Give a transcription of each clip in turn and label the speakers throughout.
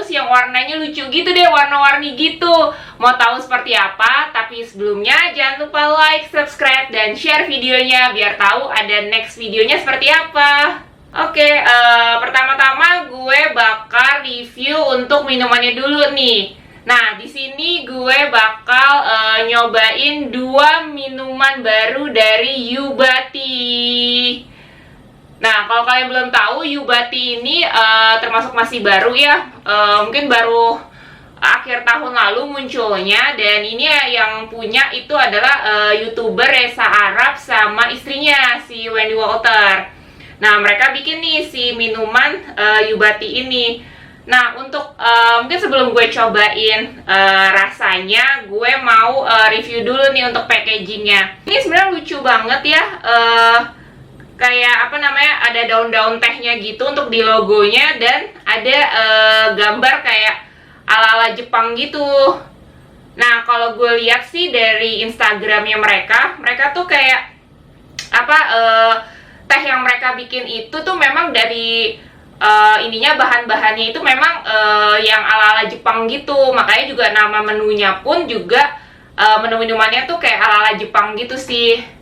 Speaker 1: terus yang warnanya lucu gitu deh, warna-warni gitu. Mau tahu seperti apa? Tapi sebelumnya jangan lupa like, subscribe, dan share videonya biar tahu ada next videonya seperti apa. Oke, pertama-tama gue bakal review untuk minumannya dulu nih. Nah, di sini gue bakal nyobain 2 minuman baru dari Yubati. Nah, kalau kalian belum tahu, Yubati ini termasuk masih baru ya. Mungkin baru akhir tahun lalu munculnya. Dan ini yang punya itu adalah YouTuber Reza Arab sama istrinya, si Wendy Walter. Nah, mereka bikin nih si minuman Yubati ini. Nah, untuk mungkin sebelum gue cobain rasanya, gue mau review dulu nih untuk packagingnya. Ini sebenarnya lucu banget ya, kayak apa namanya, ada daun-daun tehnya gitu untuk di logonya, dan ada gambar kayak ala-ala Jepang gitu. Nah, kalau gue lihat sih dari Instagramnya mereka tuh kayak apa, teh yang mereka bikin itu tuh memang dari ininya, bahan-bahannya itu memang yang ala-ala Jepang gitu. Makanya juga nama menunya pun juga menu minumannya tuh kayak ala-ala Jepang gitu sih.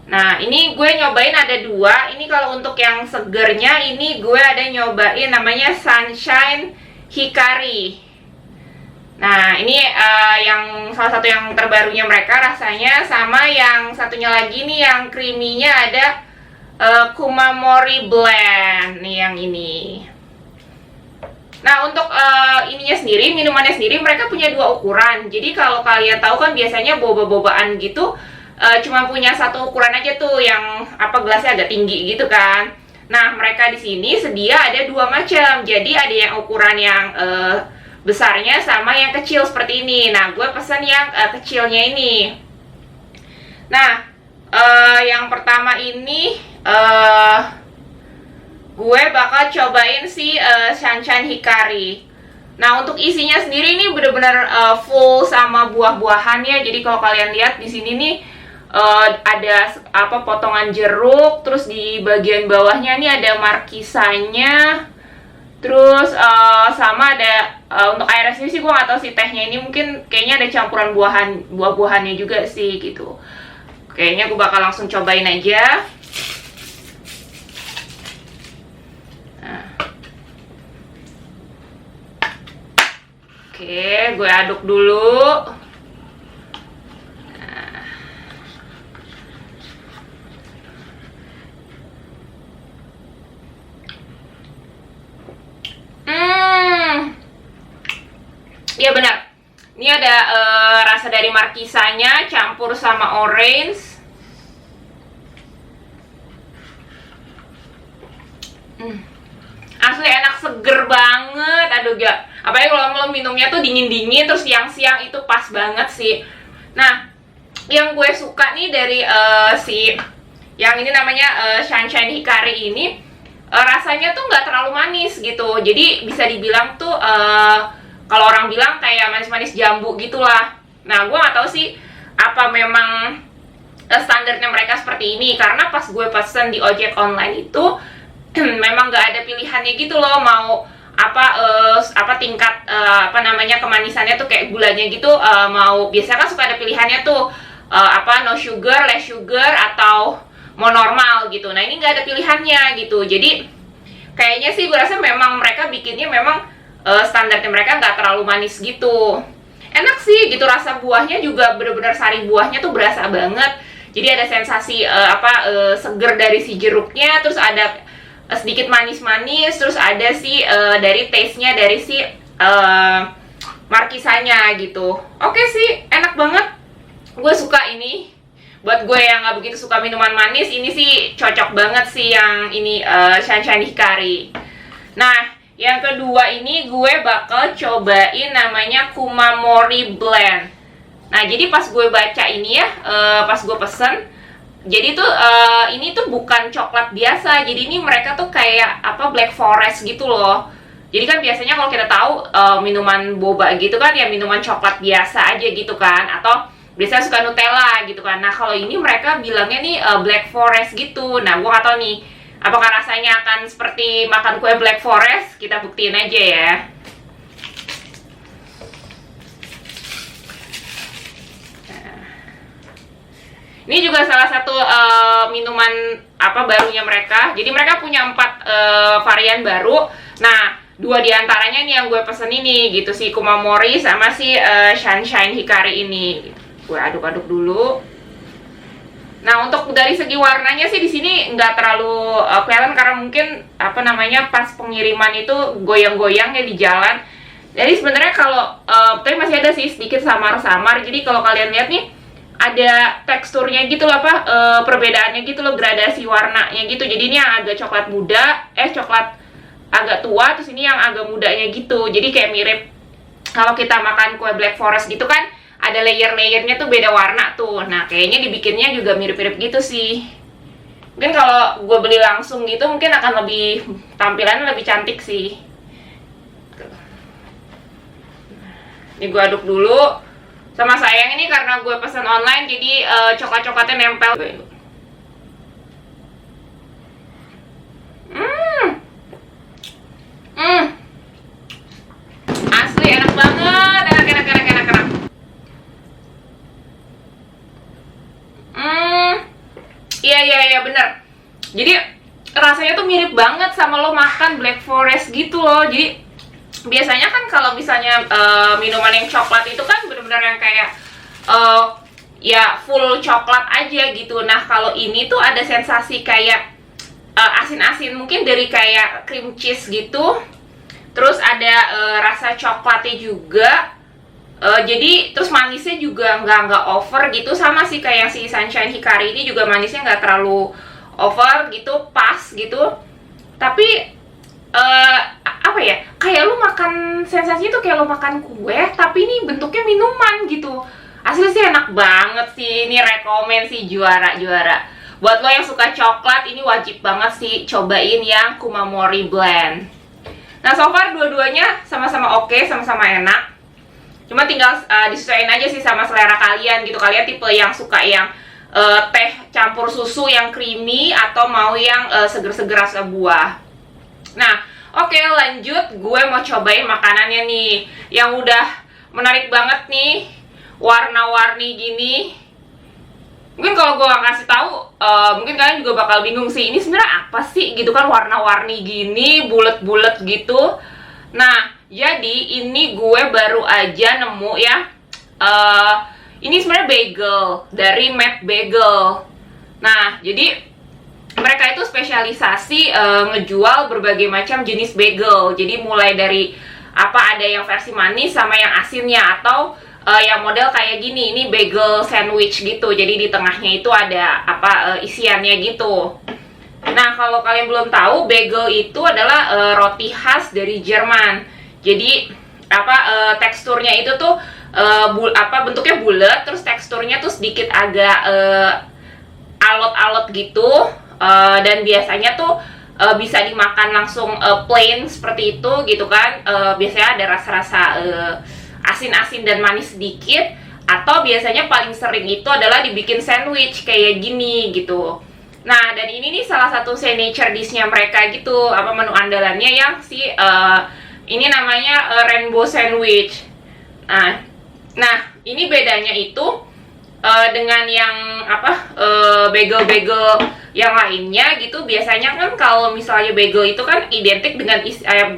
Speaker 1: Nah, ini gue nyobain ada 2. Ini kalau untuk yang segernya, ini gue ada nyobain namanya Sunshine Hikari. Nah, ini yang salah satu yang terbarunya mereka rasanya. Sama yang satunya lagi nih, yang creamy-nya ada Kumamori Blend nih, yang ini. Nah, untuk ininya sendiri, minumannya sendiri, mereka punya 2 ukuran. Jadi kalau kalian tahu kan biasanya boba-bobaan gitu cuma punya 1 ukuran aja tuh, yang apa, gelasnya agak tinggi gitu kan. Nah, mereka di sini sedia ada 2 macam. Jadi ada yang ukuran yang besarnya sama yang kecil seperti ini. Nah, gue pesan yang kecilnya ini. Nah, yang pertama ini gue bakal cobain si Sunshine Hikari. Nah, untuk isinya sendiri ini bener-bener full sama buah-buahannya. Jadi kalau kalian lihat di sini nih ada apa, potongan jeruk, terus di bagian bawahnya nih ada markisanya. Terus sama ada untuk airnya sendiri sih gue nggak tahu si tehnya ini, mungkin kayaknya ada campuran buah-buahannya juga sih gitu. Kayaknya gue bakal langsung cobain aja. Nah. Oke, gue aduk dulu. Iya benar. Ini ada rasa dari markisanya campur sama orange. Asli enak, seger banget. Aduh gak. Apalagi kalau minumnya tuh dingin-dingin, terus siang-siang itu pas banget sih. Nah, yang gue suka nih dari si yang ini namanya Sunshine Hikari ini, rasanya tuh nggak terlalu manis gitu. Jadi bisa dibilang tuh kalau orang bilang kayak manis-manis jambu gitulah. Nah, gue nggak tahu sih apa memang standarnya mereka seperti ini, karena pas gue pesen di ojek online itu memang nggak ada pilihannya gitu loh, mau apa tingkat apa namanya, kemanisannya tuh kayak gulanya gitu, mau biasanya kan suka ada pilihannya tuh apa, no sugar, less sugar, atau mau normal gitu. Nah, ini nggak ada pilihannya gitu. Jadi kayaknya sih gue rasa memang mereka bikinnya memang standarnya mereka nggak terlalu manis gitu. Enak sih gitu, rasa buahnya juga bener-bener sari buahnya tuh berasa banget. Jadi ada sensasi seger dari si jeruknya, terus ada sedikit manis-manis, terus ada si dari taste-nya dari si markisanya gitu. Oke sih, enak banget. Gue suka ini. Buat gue yang nggak begitu suka minuman manis, ini sih cocok banget sih yang ini Sunshine Hikari. Nah, yang kedua ini gue bakal cobain namanya Kumamori Blend. Nah, jadi pas gue baca ini ya, pas gue pesen, jadi tuh ini tuh bukan coklat biasa. Jadi ini mereka tuh kayak apa, black forest gitu loh. Jadi kan biasanya kalau kita tahu minuman boba gitu kan ya minuman coklat biasa aja gitu kan, atau biasanya suka Nutella gitu kan. Nah, kalau ini mereka bilangnya nih black forest gitu. Nah, gue nggak tahu nih apakah rasanya akan seperti makan kue black forest. Kita buktiin aja ya. Ini juga salah satu minuman apa barunya mereka. Jadi mereka punya 4 varian baru. Nah, 2 diantaranya nih yang gue pesen ini gitu, si Kumamori sama si Sunshine Hikari ini. Gue aduk-aduk dulu. Nah, untuk dari segi warnanya sih di sini nggak terlalu kelihatan karena mungkin apa namanya pas pengiriman itu goyang-goyang ya di jalan. Jadi sebenarnya kalau tapi masih ada sih sedikit samar-samar. Jadi kalau kalian lihat nih ada teksturnya gitu loh, perbedaannya gitu loh, gradasi warnanya gitu. Jadi ini yang agak coklat muda, coklat agak tua, terus ini yang agak mudanya gitu. Jadi kayak mirip kalau kita makan kue Black Forest gitu kan, ada layer-layernya tuh beda warna tuh. Nah, kayaknya dibikinnya juga mirip-mirip gitu sih. Mungkin kalau gue beli langsung gitu mungkin akan lebih, tampilannya lebih cantik sih. Ini gue aduk dulu. Sama sayang ini karena gue pesan online jadi coklat-coklatnya nempel. Asli enak banget, enak. Iya bener. Jadi rasanya tuh mirip banget sama lo makan Black Forest gitu loh. Jadi biasanya kan kalau misalnya minuman yang coklat itu kan benar-benar yang kayak ya full coklat aja gitu. Nah, kalau ini tuh ada sensasi kayak asin-asin mungkin dari kayak cream cheese gitu. Terus ada rasa coklatnya juga. Jadi terus manisnya juga nggak over gitu, sama sih kayak si Sunshine Hikari ini juga manisnya nggak terlalu over gitu, pas gitu. Tapi apa ya, kayak lu makan, sensasinya tuh kayak lu makan kue tapi ini bentuknya minuman gitu. Asli sih enak banget sih, ini rekomen sih, juara. Buat lo yang suka coklat, ini wajib banget sih cobain yang Kumamori Blend. Nah, so far dua-duanya sama-sama oke, sama-sama enak. Cuma tinggal disesuaikan aja sih sama selera kalian gitu. Kalian tipe yang suka yang teh campur susu yang creamy atau mau yang seger-seger rasa buah. Nah, oke, lanjut. Gue mau cobain makanannya nih, yang udah menarik banget nih, warna-warni gini. Mungkin kalau gue gak kasih tahu, mungkin kalian juga bakal bingung sih. Ini sebenarnya apa sih gitu kan, warna-warni gini, bulet-bulet gitu. Nah, jadi ini gue baru aja nemu ya. Ini sebenarnya bagel dari Mad Bagel. Nah, jadi mereka itu spesialisasi ngejual berbagai macam jenis bagel. Jadi mulai dari apa, ada yang versi manis sama yang asinnya, atau yang model kayak gini, ini bagel sandwich gitu. Jadi di tengahnya itu ada apa isiannya gitu. Nah, kalau kalian belum tahu, bagel itu adalah roti khas dari Jerman. Jadi apa teksturnya itu tuh bentuknya bulat, terus teksturnya tuh sedikit agak alot-alot gitu. Dan biasanya tuh bisa dimakan langsung plain seperti itu gitu kan. Biasanya ada rasa-rasa asin-asin dan manis sedikit, atau biasanya paling sering itu adalah dibikin sandwich kayak gini gitu. Nah, dan ini nih salah satu signature dish-nya mereka gitu, apa menu andalannya yang si ini namanya rainbow sandwich. Nah, ini bedanya itu dengan yang apa bagel-bagel yang lainnya gitu. Biasanya kan kalau misalnya bagel itu kan identik dengan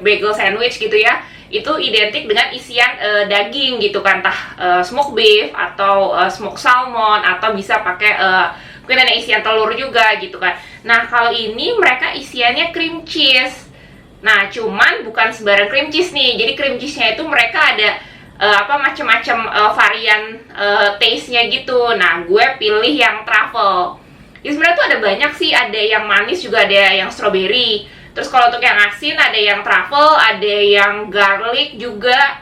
Speaker 1: bagel sandwich gitu ya, itu identik dengan isian daging gitu kan, entah smoked beef atau smoked salmon, atau bisa pakai mungkin ada isian telur juga gitu kan. Nah, kalau ini mereka isiannya cream cheese. Nah, cuman bukan sembarang cream cheese nih. Jadi cream cheese-nya itu mereka ada macam-macam varian taste-nya gitu. Nah, gue pilih yang truffle. Ya sebenarnya tuh ada banyak sih, ada yang manis juga ada yang strawberry. Terus kalau untuk yang asin ada yang truffle, ada yang garlic juga.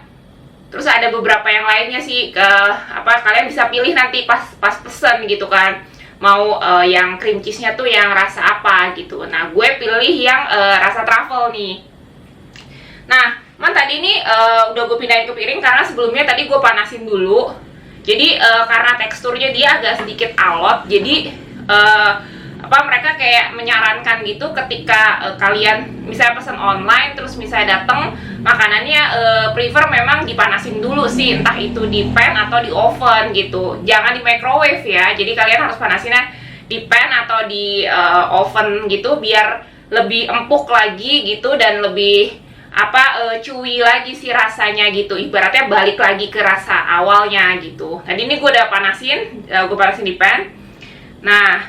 Speaker 1: Terus ada beberapa yang lainnya sih. Kalian bisa pilih nanti pas pesen gitu kan. Mau yang cream cheese-nya tuh yang rasa apa gitu. Nah, gue pilih yang rasa truffle nih. Nah, tadi ini udah gue pindahin ke piring karena sebelumnya tadi gue panasin dulu. Jadi karena teksturnya dia agak sedikit alot, jadi mereka kayak menyarankan gitu ketika kalian misalnya pesan online terus misalnya datang makanannya prefer memang dipanasin dulu sih, entah itu di pan atau di oven gitu. Jangan di microwave ya. Jadi kalian harus panasinnya di pan atau di oven gitu biar lebih empuk lagi gitu dan lebih chewy lagi sih rasanya gitu. Ibaratnya balik lagi ke rasa awalnya gitu. Tadi ini gue udah panasin, gue panasin di pan. Nah,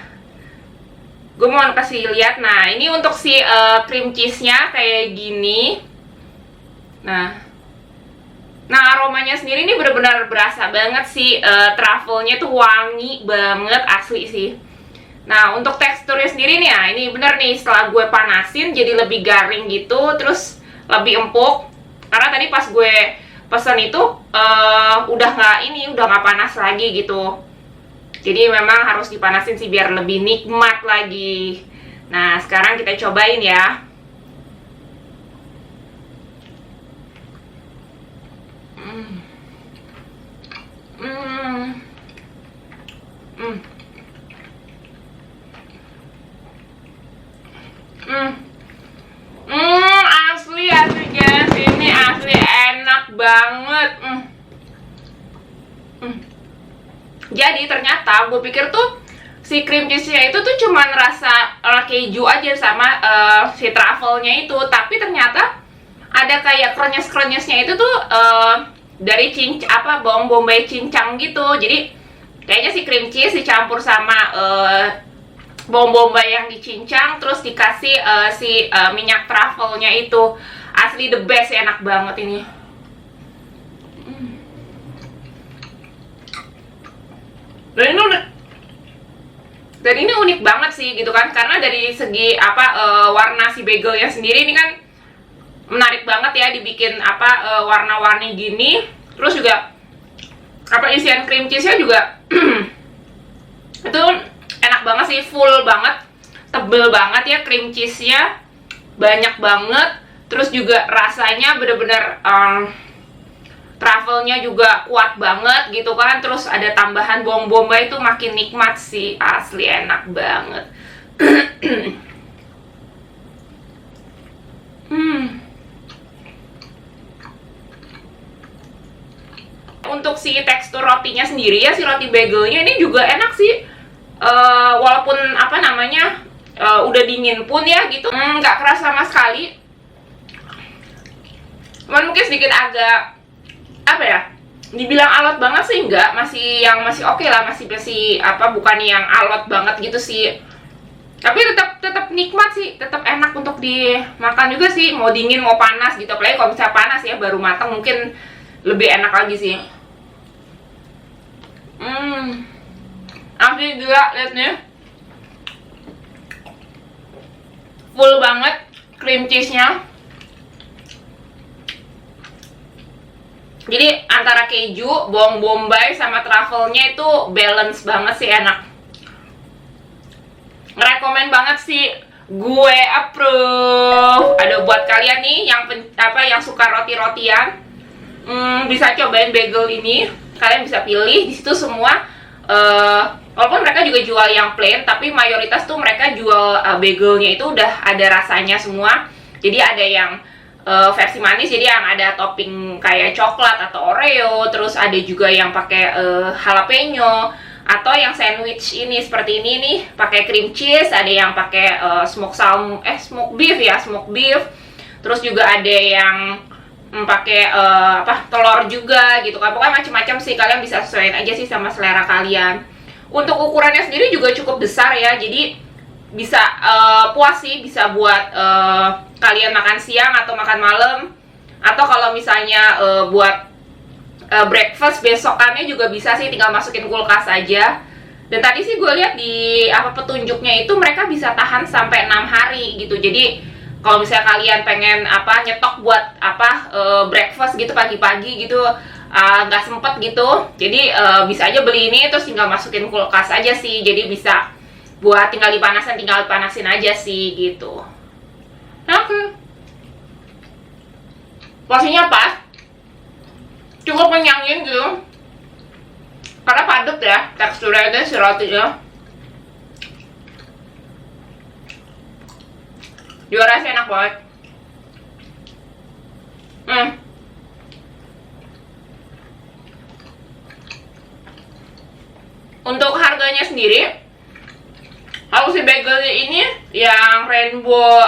Speaker 1: gue mau kasih lihat. Nah, ini untuk si cream cheese-nya kayak gini. Nah, aromanya sendiri ini benar-benar berasa banget sih, truffle-nya tuh wangi banget, asli sih. Nah, untuk teksturnya sendiri nih ya, ini bener nih setelah gue panasin jadi lebih garing gitu, terus lebih empuk. Karena tadi pas gue pesen itu udah nggak panas lagi gitu. Jadi memang harus dipanasin sih biar lebih nikmat lagi. Nah, sekarang kita cobain ya. Asli guys, ini asli enak banget. Jadi ternyata gue pikir tuh si cream cheese-nya itu tuh cuman rasa keju aja sama si truffle-nya itu, tapi ternyata ada kayak krenyes-krenyesnya itu tuh dari bawang bombay cincang gitu. Jadi kayaknya si cream cheese dicampur sama bawang bombay yang dicincang, terus dikasih si minyak truffle-nya itu. Asli the best, enak banget ini. Dan ini unik banget sih gitu kan, karena dari segi warna si bagelnya sendiri ini kan menarik banget ya, dibikin warna-warni gini. Terus juga isian cream cheese-nya juga itu enak banget sih, full banget, tebel banget ya cream cheese-nya, banyak banget. Terus juga rasanya bener-bener truffle-nya juga kuat banget gitu kan. Terus ada tambahan bawang bombay itu makin nikmat sih, asli enak banget. Untuk si tekstur rotinya sendiri ya, si roti bagelnya ini juga enak sih. Walaupun udah dingin pun ya gitu, nggak keras sama sekali. Cuman mungkin sedikit agak dibilang alot banget sih enggak, masih oke lah, masih bukan yang alot banget gitu sih. Tapi tetap nikmat sih, tetap enak untuk dimakan juga sih, mau dingin mau panas gitu. Apalagi kalau misalnya panas ya baru matang mungkin lebih enak lagi sih. Asli juga, lihat nih, full banget cream cheese-nya. Jadi antara keju, bawang bombay sama truffle-nya itu balance banget sih, enak. Ngerekomen banget sih, gue approve. Ada buat kalian nih yang suka roti-rotian, bisa cobain bagel ini. Kalian bisa pilih di situ semua. Walaupun mereka juga jual yang plain, tapi mayoritas tuh mereka jual bagelnya itu udah ada rasanya semua. Jadi ada yang versi manis, jadi yang ada topping kayak coklat atau Oreo, terus ada juga yang pakai jalapeno, atau yang sandwich ini seperti ini nih pakai cream cheese, ada yang pakai smoked beef, terus juga ada yang pakai telur juga gitu kan. Pokoknya macam-macam sih, kalian bisa sesuaiin aja sih sama selera kalian. Untuk ukurannya sendiri juga cukup besar ya, jadi bisa puas sih, bisa buat kalian makan siang atau makan malam, atau kalau misalnya buat breakfast besokannya juga bisa sih, tinggal masukin kulkas aja. Dan tadi sih gue lihat di petunjuknya itu mereka bisa tahan sampai 6 hari gitu. Jadi kalau misalnya kalian pengen nyetok buat breakfast gitu pagi-pagi gitu, nggak sempet gitu, jadi bisa aja beli ini terus tinggal masukin kulkas aja sih. Jadi bisa buat tinggal dipanasin aja sih gitu. Oke. Porsinya pas, cukup menyaingin gitu, karena padat ya teksturnya itu si rotinya. Juga rasanya enak banget. Untuk harganya sendiri, aku si bagelnya ini yang rainbow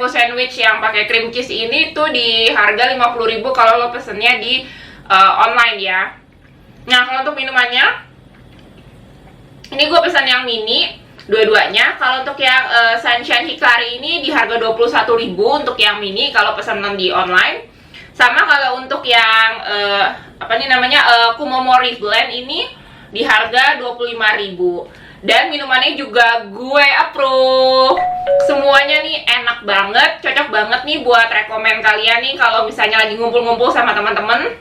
Speaker 1: sandwich yang pakai cream cheese ini tuh di harga 50.000 kalau lo pesennya di online ya. Nah, kalau untuk minumannya, ini gue pesan yang mini dua-duanya. Kalau untuk yang Sunshine Hikari ini di harga 21.000 untuk yang mini kalau pesan di online. Sama kalau untuk yang Kumomori Blend ini di harga 25.000. Dan minumannya juga gue approve. Semuanya nih enak banget, cocok banget nih buat rekomen kalian nih kalau misalnya lagi ngumpul-ngumpul sama teman-teman,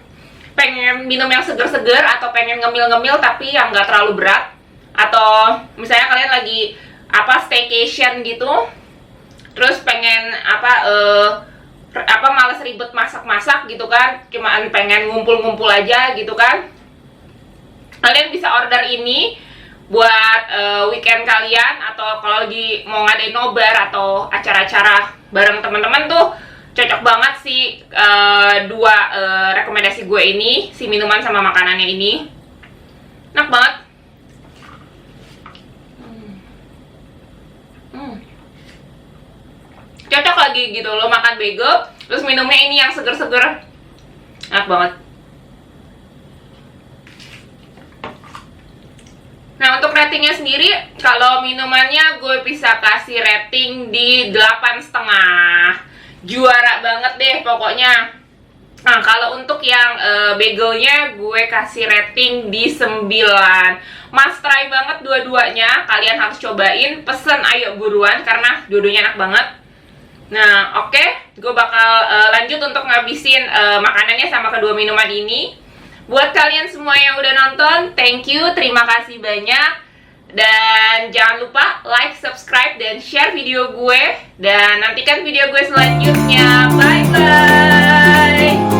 Speaker 1: pengen minum yang seger-seger atau pengen ngemil-ngemil tapi yang nggak terlalu berat, atau misalnya kalian lagi staycation gitu, terus pengen males ribet masak-masak gitu kan, cuman pengen ngumpul-ngumpul aja gitu kan, kalian bisa order ini buat weekend kalian, atau kalau lagi mau ngadain nobar atau acara-acara bareng teman-teman tuh cocok banget sih dua rekomendasi gue ini, si minuman sama makanannya ini. Enak banget. Cocok lagi gitu lo makan bagel terus minumnya ini yang seger-seger. Enak banget. Nah, untuk ratingnya sendiri, kalau minumannya gue bisa kasih rating di 8,5. Juara banget deh pokoknya. Nah, kalau untuk yang bagelnya gue kasih rating di 9. Must try banget dua-duanya. Kalian harus cobain, pesen ayo buruan karena dua-duanya enak banget. Nah, oke, gue bakal lanjut untuk ngabisin makanannya sama kedua minuman ini. Buat kalian semua yang udah nonton, thank you, terima kasih banyak. Dan jangan lupa like, subscribe, dan share video gue. Dan nantikan video gue selanjutnya. Bye-bye.